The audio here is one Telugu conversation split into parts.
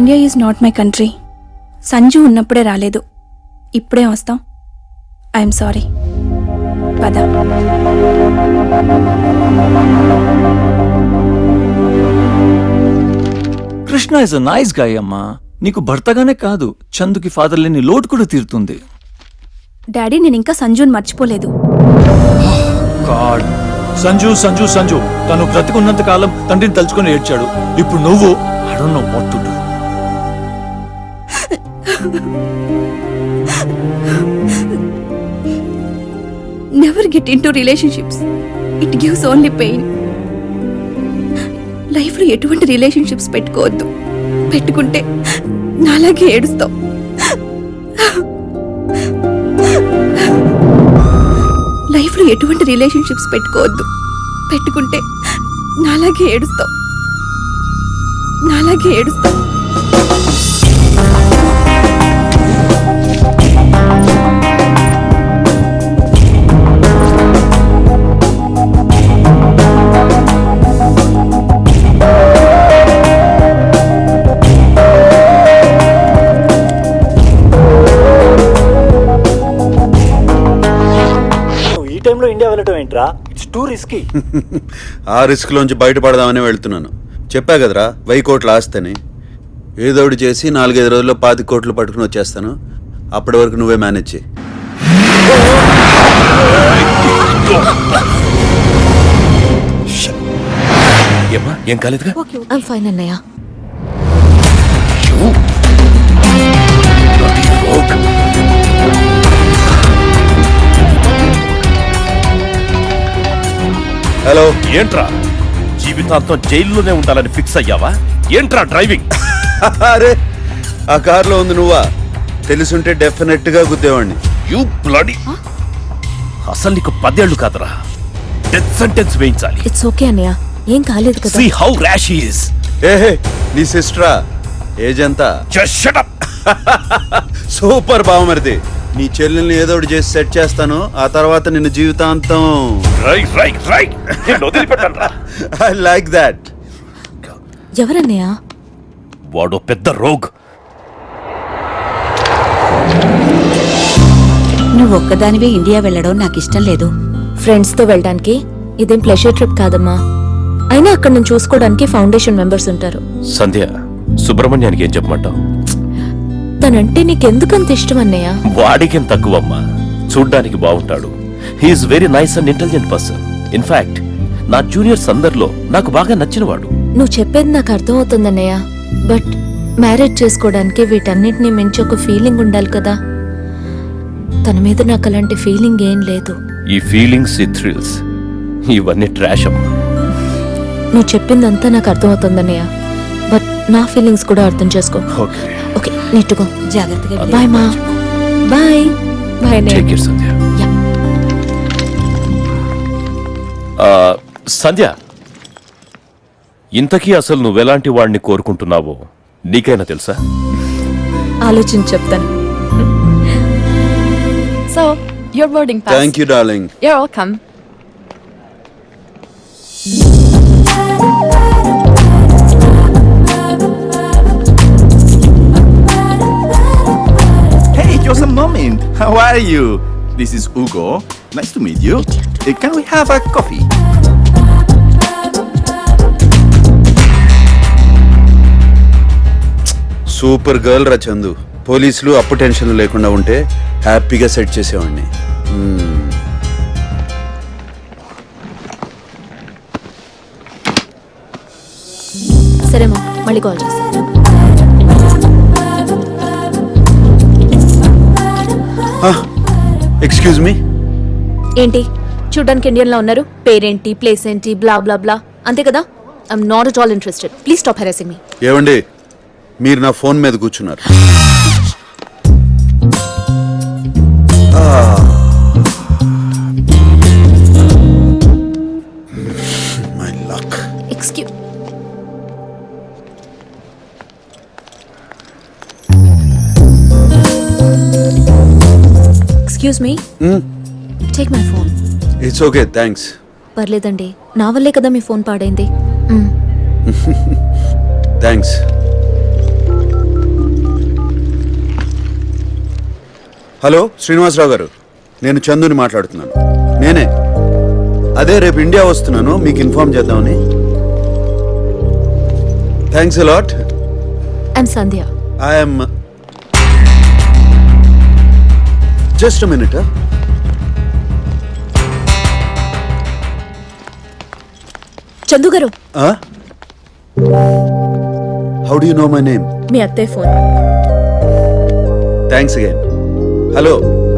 India is not my country. Sanju ఉన్నప్పుడే రాలేదు, ఇప్పుడే వస్తాం. I'm sorry. పద. Krishna is a nice guy అమ్మా. నీకు భర్తగానే కాదు, చందుకి ఫాదర్ లేని లోటు కూడా తీరుతుంది. డాడీ, నేను ఇంకా సంజుని మర్చిపోలేదు. గాడ్, సంజు సంజు సంజు తను బ్రతికున్నంత కాలం తండ్రిని తలుచుకొని ఏడ్చాడు. ఇప్పుడు నువ్వు I don't know what to do. Never get into relationships. It gives only pain. Life లో ఎటువంటి రిలేషన్షిప్స్ పెట్టుకోవద్దు. పెట్టుకుంటే నాలాగే ఏడుస్తావు. లైఫ్ లో ఎటువంటి రిలేషన్షిప్స్ పెట్టుకోవద్దు. పెట్టుకుంటే నాలాగే ఏడుస్తావు. నాలాగే ఏడుస్తావు. ఇండియా వెళ్ళటం ఏంట్రా? It's two risky. ఆ రిస్క్ లోంచి బయటపడదామని వెళ్తున్నాను. చెప్పా కదరా 1000 కోట్ల ఆస్తని. ఏదోటి చేసి 4-5 రోజుల్లో 25 కోట్లు పట్టుకుని వచ్చేస్తాను. అప్పటి వరకు నువ్వే మేనేజ్ చేయి. ఏం కాలేదుగా? ఐమ్ ఫైన్ అన్నయ్య. హలో. ఏంట్రా జీవితాంతం జైల్లోనే ఉండాలని ఫిక్స్ అయ్యావా? ఏంట్రా డ్రైవింగ్? అరే, ఆ కార్లో ఉంది నువ్వా? తెలుసుంటే డెఫినెట్ గా గుద్దేవాడిని. You bloody. అసలు నీకు 10 ఏళ్ళు కాదురా, డెత్ సెంటెన్స్ వేయించాలి. ఇట్స్ ఓకే అన్నయ్య, ఏం కాలేదు కదా. See how rash he is. ఏహే, నీ సిస్టరా? ఏజ్ ఎంత? Just shut up. సూపర్ బావమరిది. నీ చెల్లెల్ని ఏదో ఒకటి చేసి సెట్ చేస్తాను. ఆ తర్వాత నిన్ను జీవితాంతం. రైట్ వదిలిపెట్టండి. I like that. ఎవరన్నయ్య? వాడు పెద్ద రోగ్. నువ్వు ఒక్కదానివే ఇండియా వెళ్ళడం నాకు ఇష్టం లేదు. ఫ్రెండ్స్ తో వెళ్ళడానికి ఇదేం ప్లెజర్ ట్రిప్ కాదమ్మా. అయినా అక్కడ నేను చూసుకోవడానికి ఫౌండేషన్ మెంబర్స్ ఉంటారు. సంధ్య, సుబ్రహ్మణ్యానికి ఏం చెప్పమంటావు? తనంటే నీకెందుకంత ఇష్టం అన్నయ్య? వాడికేం తక్కువమ్మా, చూడ్డానికి బాగుంటాడు. He is very nice and intelligent person. In fact నా జూనియర్స్ అందరిలో నాకు బాగా నచ్చినవాడు. నువ్వు చెప్పేది నాకు అర్థం అవుతుందన్నయ్య, బట్ మ్యారేజ్ చేసుకోవడానికి వీటన్నిటిని మించి ఒక ఫీలింగ్ ఉండాలి కదా. తన మీద నాకు అలాంటి ఫీలింగ్ ఏం లేదు. ఈ ఫీలింగ్స్, ఈ థ్రిల్స్, ఇవన్నీ ట్రాష్ అమ్మా. నువ్వు చెప్పిందంతా నాకు అర్థం అవుతుందన్నయ్య, బట్ నా ఫీలింగ్స్ కూడా అర్థం చేసుకో. ఓకే, నీట్టుకో. జాగ్రత్తగా. బాయ్ మా. Bye bye. Take care Sandhya. Sandhya, ఇంతకీ అసలు నువ్వెలాంటి వాడిని కోరుకుంటున్నావో నీకైనా తెలుసా? ఆలోచించి చెప్తాను. So, your boarding pass. Thank you darling. You're welcome. Hey, just a moment. How are you? This is Hugo. Nice to meet you. Can we have a coffee? Super girl రా చందు. పోలీసులు అప్పు టెన్షన్ లేకుండా ఉంటే హ్యాపీగా సెట్ చేసేవాడిని. సరేమా, మళ్ళీ కాల్ చేస్తా. Excuse me. ఏంటి చూడ్డానికి ఇండియన్ లా ఉన్నారు? పేరేంటి, ప్లేస్ ఏంటి, బ్లా బ్లా బ్లా, అంతే కదా. I'm not at all interested. Please stop harassing me. ఏవండి, మీరు నా ఫోన్ మీద కూర్చున్నారు. My luck. Excuse me. Take my phone. It's okay, thanks. పర్లేదండి, నా వల్లే కదా మీ ఫోన్ పాడైంది. థ్యాంక్స్. హలో శ్రీనివాసరావు గారు, నేను చందుని మాట్లాడుతున్నాను. నేనే. అదే రేపు ఇండియా వస్తున్నాను, మీకు ఇన్ఫార్మ్ చేద్దామని. Thanks a lot. I'm Sandhya. I'm just minute. Chandu గారు, how do you know my name? మీ అత్తయ్య ఫోన్. Thanks again. హలో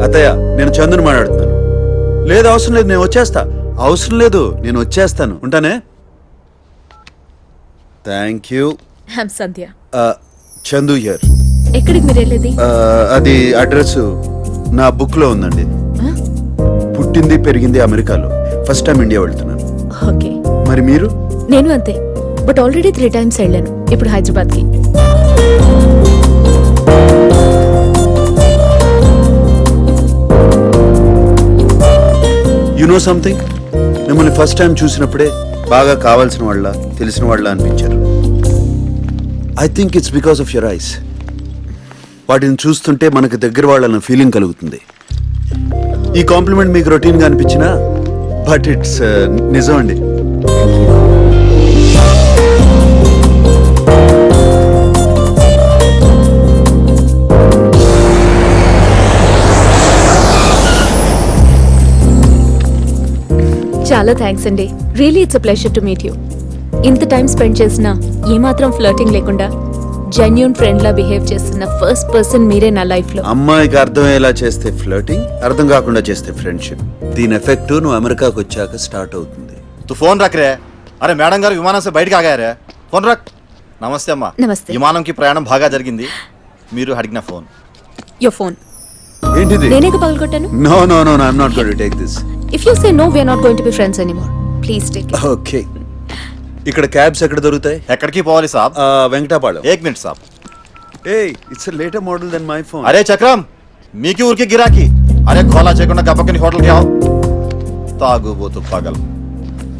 అత్తయ్య, నేను చందుని మాట్లాడుతున్నాను. లేదు అవసరం లేదు, నేను వచ్చేస్తా. అవసరం లేదు, నేను వచ్చేస్తాను. ఉంటానే. Thank you. I'm Sandhya. Chandu here. ఎక్కడికి మీరు వెళ్ళేది? అది అడ్రస్ నా బుక్ లో ఉందండి. పుట్టింది పెరిగింది అమెరికాలో, ఫస్ట్ టైం ఇండియా వెళ్తున్నాను. ఓకే. మరి మీరు? నేను అంతే, బట్ ఆల్రెడీ 3 times వెళ్ళాను. ఇప్పుడు హైదరాబాద్కి. యు నో సంథింగ్, మిమ్మల్ని ఫస్ట్ టైం చూసినప్పుడే బాగా కావాల్సిన వాళ్ళ, తెలిసిన వాళ్ళ అనిపించారు. I think it's because of your eyes. వాటిని చూస్తుంటే మనకు దగ్గర వాళ్ళన్న ఫీలింగ్ కలుగుతుంది. ఈ కాంప్లిమెంట్ మీకు రొటీన్ గా అనిపించినా, బట్ ఇట్స్ నిజం అండి. చాలా థ్యాంక్స్ అండి. Really it's a pleasure to meet you. ఇంత టైం స్పెండ్ చేసినా ఏమాత్రం ఫ్లర్టింగ్ లేకుండా జెన్యూన్ ఫ్రెండ్ లా బిహేవ్ చేస్తున్న ఫస్ట్ పర్సన్ మీరే నా లైఫ్ లో. అమ్మాయికి అర్థమయ్యేలా చేస్తే ఫ్లర్టింగ్, అర్థం కాకుండా చేస్తే ఫ్రెండ్షిప్. దీని ఎఫెక్ట్ నువ్వు అమెరికాకు వచ్చాక స్టార్ట్ అవుతుంది. तू फोन रख रे. अरे मैडम गाరు విమానం से బయటికి ఆగారు రే. ఫోన్ రక్. నమస్తే అమ్మా. నమస్తే. విమానంకి ప్రయాణం బాగా జరిగింది. మీరు అడిగిన ఫోన్. Your phone. ఏంటిది? నేనేగా పగలగొట్టాను. No no no, I'm not going to take this. If you say no, we are not going to be friends anymore. Please take it. Okay. ఇక్కడ క్యాబ్స్ ఎక్కడ దొరుకుతాయి? ఎక్కడికి పోవాలి సాబ్? వెంకటాపాళెం. 1 మినిట్ సాబ్. Hey, it's a later model than my phone. అరే చక్రం, మీకి ఊరికి గిరాకీ. అరే ఖోలా చేయకుండా గప్పకని హోటల్కి ఆవు. తాగుబోతు పగల్.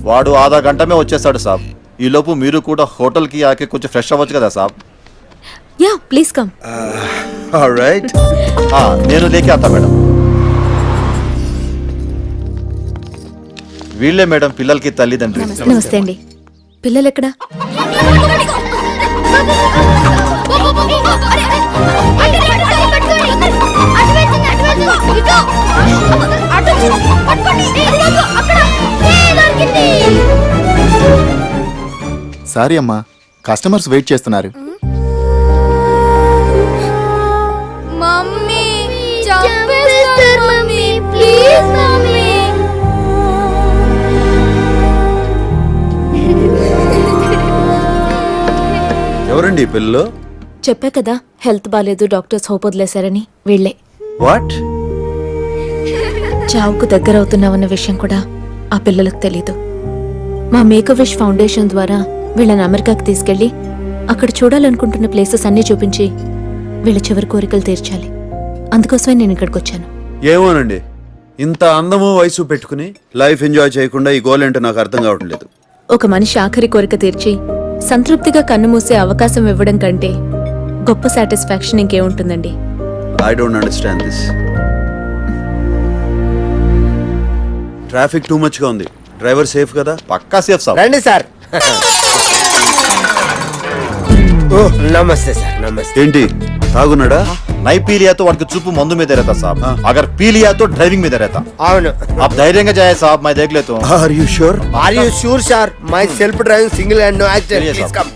వాడు ఆधा గంట మే వచ్చేస్తాడు సాబ్. ఈ లోపు మీరు కూడా హోటల్కి ఆకే కొంచెం ఫ్రెష్ అవ్వచ్చు కదా సాబ్. Yeah please come. All right. నేను లేకే ఆతా మేడం. వీళ్ళే మేడం పిల్లలకి తల్లిదండ్రి. నమస్తే అండి. పిల్లలు ఎక్కడ? సారీ అమ్మా, కస్టమర్స్ వెయిట్ చేస్తున్నారు. మమ్మీ చంపేస్తారు మమ్మీ, ప్లీజ్ మమ్మీ. ఎవరండి ఈ పిల్లలు? చెప్పా కదా, హెల్త్ బాలేదు, డాక్టర్స్ హోప్ వదిలేశారని. వీళ్ళే. వాట్? చావుకు దగ్గర అవుతున్నామన్న విషయం కూడా ఆ పిల్లలకు తెలీదు. మా మేక్ విష్ ఫౌండేషన్ ద్వారా వీళ్ళని అమెరికాకి తీసుకెళ్లి అక్కడ చూడాలనుకుంటున్న ప్లేసెస్ అన్నీ చూపించి వీళ్ళ చివరి కోరికలు తీర్చాలి. అందుకోసమే నేను ఇక్కడికి వచ్చాను. ఏమోనండి, ఇంత అందము వయసు పెట్టుకుని లైఫ్ ఎంజాయ్ చేయకుండా ఈ గోల్ ఏంటో నాకు అర్థం కావటం లేదు. ఒక మనిషి ఆఖరి కోరిక తీర్చి సంతృప్తిగా కన్ను మూసే అవకాశం ఇవ్వడం కంటే గొప్ప సాటిస్ఫాక్షన్ ఇంకేముంటుందండి? I don't understand this. Traffic too much గా ఉంది. డ్రైవర్ సేఫ్ కదా? పక్కా సేఫ్ సాబ్. రండి సార్. నమస్తే సార్. నమస్తే. ఏంటి తాగున్నాడా? నై పీ लिया तो వాడికి చూపు మందు మీద रहता साहब. अगर पी लिया तो ड्राइविंग में रहता. అవును. आप धैर्य जाए साहब, मैं देख लेता हूँ. Are you sure? Are you sure sir? My self driving single and no accident. Yes, please sir. Come.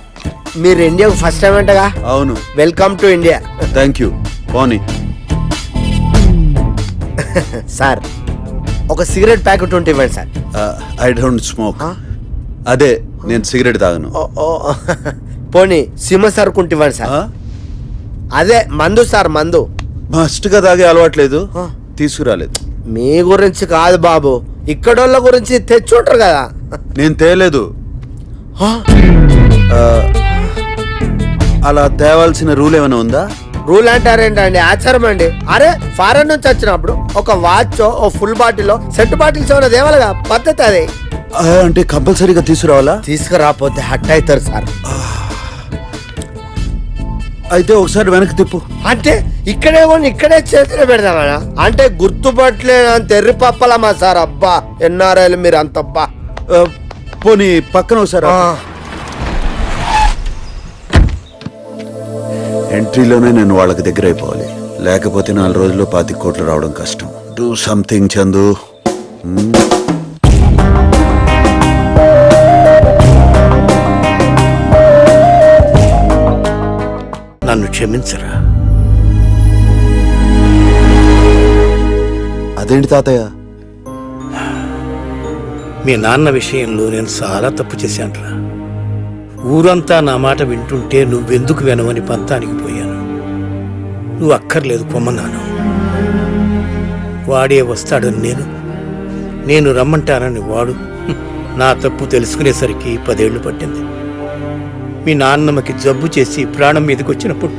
మీరు ఇండియాకు ఫస్ట్ టైం అంటగా? అవును. Welcome to India. Thank you. పోనీ. సార్ ఒక సిగరెట్ ప్యాకెట్ ఉంటే ఇవ్వండి సార్. I don't smoke. అదే నేను సిగరెట్ తాగను. పోనీ సిమ సరుకుంటే ఇవ్వండి సార్. అదే మందు సార్, మందు. మస్ట్ గా తాగే అలవాట్లేదు, తీసుకురాలేదు. మీ గురించి కాదు బాబు, ఇక్కడోళ్ళ గురించి తెచ్చుంటారు కదా. నేను తేలేదు. అలా తేవాల్సిన రూల్ ఏమైనా ఉందా? రూల్ అంటారేంటండి, ఆచారం అండి. అరే ఫారెన్ నుంచి వచ్చినప్పుడు ఒక వాచ్, ఓ ఫుల్ బాటిల్, సెట్ బాటిల్స్ ఏమైనా దేవాలిగా, పద్ధతి అది. అంటే కంపల్సరీగా తీసుకురావాలా? తీసుకురాపోతే హట్ అవుతారు సార్. అయితే ఒకసారి వెనక్కి తిప్పు. అంటే ఇక్కడే కొని ఇక్కడే చేతిలో పెడదామా? అంటే గుర్తుపట్టలేనంత ఎర్రి పప్పలమ్మా సార్. అబ్బా ఎన్ఆర్ఐలు మీరు అంతబ్బా. పోనీ పక్కన ఒకసారి ఎంట్రీలోనే నేను వాళ్ళకి దగ్గర అయిపోవాలి, లేకపోతే 4 రోజుల్లో 25 కోట్లు రావడం కష్టం. Do something Chandu. నన్ను క్షమించరా. అదేంటి తాతయ్య? మీ నాన్న విషయంలో నేను చాలా తప్పు చేశానురా. ఊరంతా నా మాట వింటుంటే నువ్వెందుకు వినవని పంతానికి పోయాను. నువ్వు అక్కర్లేదు పొమ్మన్నాను. వాడే వస్తాడని నేను రమ్మంటానని వాడు. నా తప్పు తెలుసుకునేసరికి 10 ఏళ్లు పట్టింది. మీ నాన్నమ్మకి జబ్బు చేసి ప్రాణం మీదకి వచ్చినప్పుడు